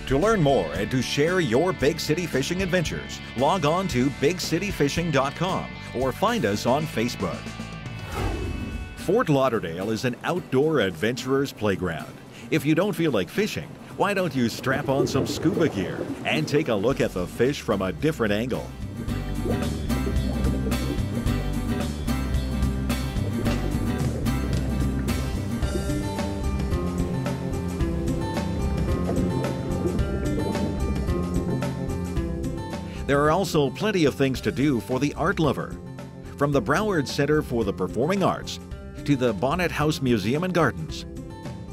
To learn more and to share your big city fishing adventures, log on to bigcityfishing.com or find us on Facebook. Fort Lauderdale is an outdoor adventurer's playground. If you don't feel like fishing, why don't you strap on some scuba gear and take a look at the fish from a different angle? There are also plenty of things to do for the art lover. From the Broward Center for the Performing Arts to the Bonnet House Museum and Gardens,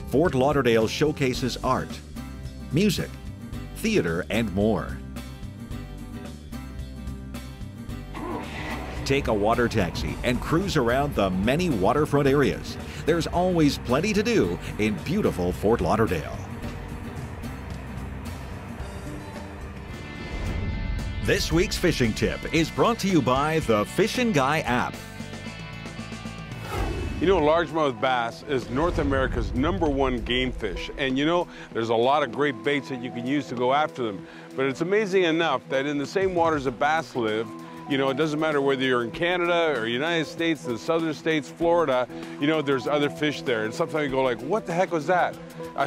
Fort Lauderdale showcases art, music, theater, and more. Take a water taxi and cruise around the many waterfront areas. There's always plenty to do in beautiful Fort Lauderdale. This week's fishing tip is brought to you by the Fishin' Guy app. You know, largemouth bass is North America's #1 game fish. And you know, there's a lot of great baits that you can use to go after them. But it's amazing enough that in the same waters that bass live, you know, it doesn't matter whether you're in Canada or United States, the southern states, Florida, you know, there's other fish there. And sometimes you go like, what the heck was that?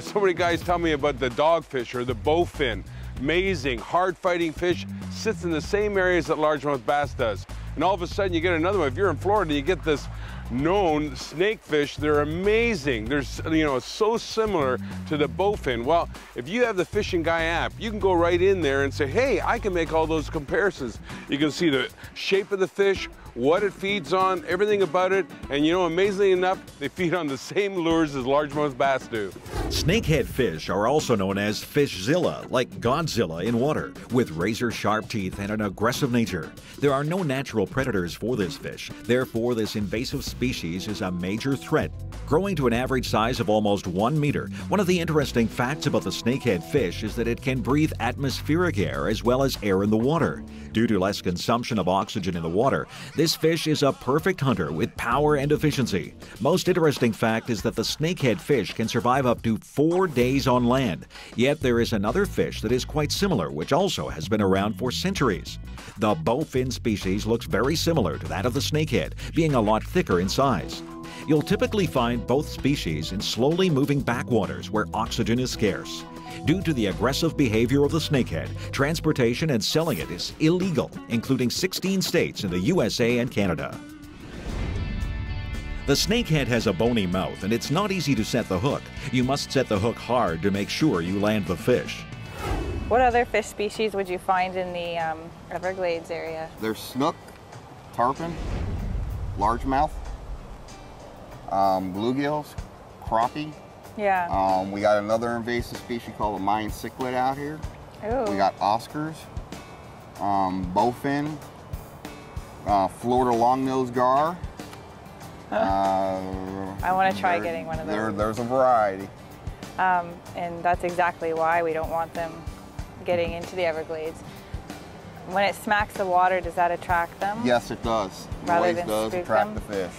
So many guys tell me about the dogfish or the bowfin. Amazing, hard-fighting fish, sits in the same areas that largemouth bass does. And all of a sudden you get another one. If you're in Florida, you get this known snakefish. They're amazing. They're, you know, so similar to the bowfin. Well, if you have the Fishin' Guy app, you can go right in there and say, hey, I can make all those comparisons. You can see the shape of the fish, what it feeds on, everything about it. And you know, amazingly enough, they feed on the same lures as largemouth bass do. Snakehead fish are also known as fishzilla, like Godzilla in water, with razor-sharp teeth and an aggressive nature. There are no natural predators for this fish. Therefore, this invasive species is a major threat, growing to an average size of almost 1 meter. One of the interesting facts about the snakehead fish is that it can breathe atmospheric air as well as air in the water. Due to less consumption of oxygen in the water, this fish is a perfect hunter with power and efficiency. Most interesting fact is that the snakehead fish can survive up to 4 days on land. Yet there is another fish that is quite similar, which also has been around for centuries. The bowfin species looks very similar to that of the snakehead, being a lot thicker in size. You'll typically find both species in slowly moving backwaters where oxygen is scarce. Due to the aggressive behavior of the snakehead, transportation and selling it is illegal, including 16 states in the USA and Canada. The snakehead has a bony mouth and it's not easy to set the hook. You must set the hook hard to make sure you land the fish. What other fish species would you find in the Everglades area? There's snook, tarpon, largemouth, bluegills, crappie. Yeah. We got another invasive species called the Mayan cichlid out here. Ooh. We got Oscars, bowfin, Florida longnose gar. I want to try getting one of those. There's a variety. And that's exactly why we don't want them getting into the Everglades. When it smacks the water, does that attract them? Yes, it does. It Rather always than does spook attract them? the fish.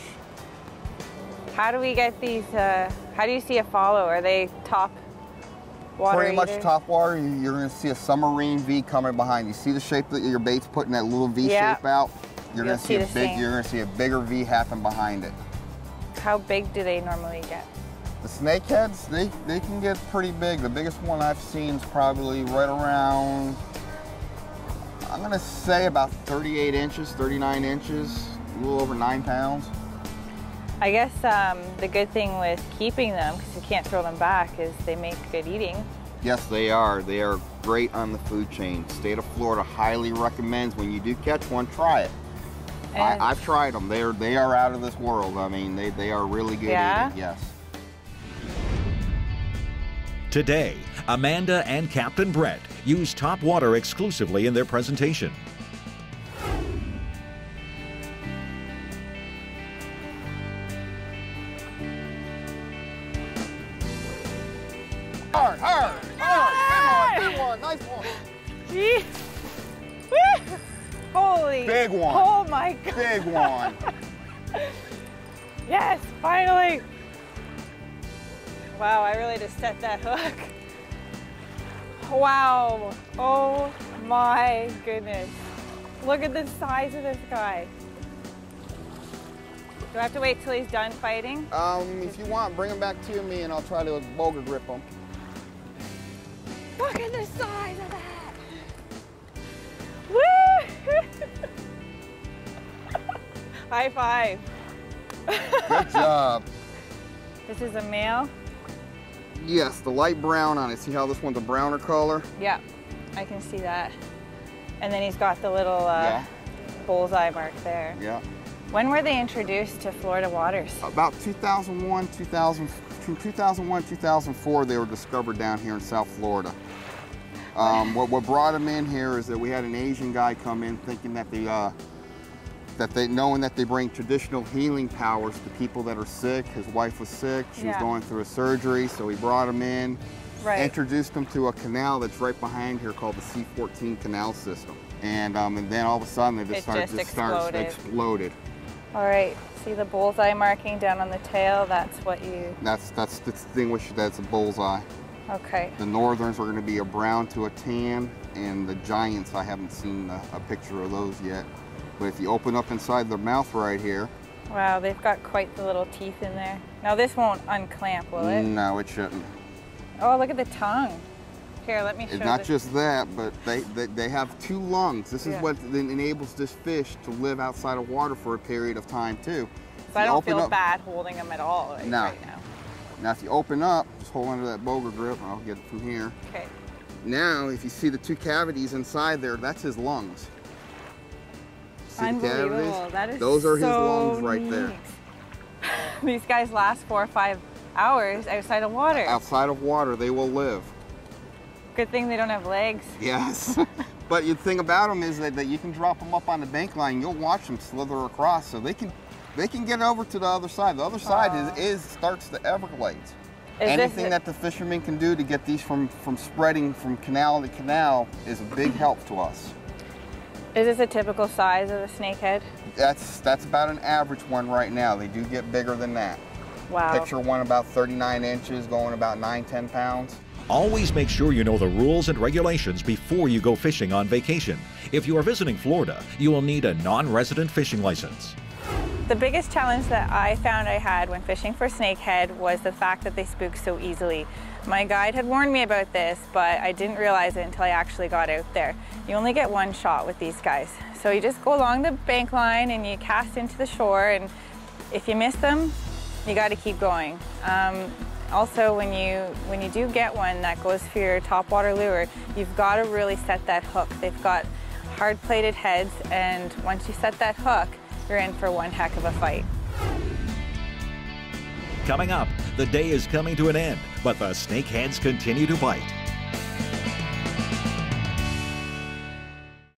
How do we get these, how do you see a follow? Are they top water Pretty much eaters? top water, you're going to see a submarine V coming behind you. See the shape that your bait's putting that little V Yeah. shape out? You're You'll going to see a see the big. same. You're going to see a bigger V happen behind it. How big do they normally get? The snakeheads, they can get pretty big. The biggest one I've seen is probably right around, I'm going to say about 38 inches, 39 inches, a little over 9 pounds. I guess the good thing with keeping them, because you can't throw them back, is they make good eating. Yes, they are. They are great on the food chain. State of Florida highly recommends when you do catch one, try it. And I've tried them. They are out of this world. I mean, they are really good eating, yes. Today, Amanda and Captain Brett use top water exclusively in their presentation. Hard, good one, nice one. Gee. Woo! Holy. Big one. Oh my God. Big one. Yes, finally. Wow, I really just set that hook. Wow. Oh my goodness. Look at the size of this guy. Do I have to wait till he's done fighting? If you want, bring him back to me and I'll try to boga grip him. Look at the size of that. Woo! High five. Good job. This is a male? Yes, the light brown on it. See how this one's a browner color? Yeah, I can see that. And then he's got the little Yeah. bullseye mark there. Yeah. When were they introduced to Florida waters? About 2001, 2004, they were discovered down here in South Florida. What brought them in here is that we had an Asian guy come in thinking that knowing that they bring traditional healing powers to people that are sick. His wife was sick, she was going through a surgery, so he brought him in, introduced them to a canal that's right behind here called the C14 canal system. And then all of a sudden they just exploded. All right, see the bullseye marking down on the tail? That's what you... That's distinguished, that's a bullseye. Okay. The northerns are going to be a brown to a tan, and the giants, I haven't seen a picture of those yet. But if you open up inside their mouth right here... Wow, they've got quite the little teeth in there. Now this won't unclamp, will it? No, it shouldn't. Oh, look at the tongue. Here, let me show you. It's not just that, but they have two lungs. This is what enables this fish to live outside of water for a period of time too. So I don't feel bad holding them at all right now. Now if you open up, just hold onto that boga grip, and I'll get it from here. Okay. Now, if you see the two cavities inside there, that's his lungs. See Unbelievable. the cavities? That is Those are his so lungs right neat. there. These guys last 4 or 5 hours outside of water. Outside of water, they will live. Good thing they don't have legs. Yes. But the thing about them is that you can drop them up on the bank line. You'll watch them slither across, so they can get over to the other side. The other side starts the Everglades. Anything that the fishermen can do to get these from spreading from canal to canal is a big help to us. Is this a typical size of a snakehead? That's about an average one right now. They do get bigger than that. Wow. Picture one about 39 inches, going about 9–10 pounds. Always make sure you know the rules and regulations before you go fishing on vacation. If you are visiting Florida, you will need a non-resident fishing license. The biggest challenge that I found I had when fishing for snakehead was the fact that they spook so easily. My guide had warned me about this, but I didn't realize it until I actually got out there. You only get one shot with these guys. So you just go along the bank line and you cast into the shore, and if you miss them, you got to keep going. Also, when you do get one that goes for your topwater lure, you've got to really set that hook. They've got hard-plated heads, and once you set that hook, you're in for one heck of a fight. Coming up, the day is coming to an end, but the snakeheads continue to bite.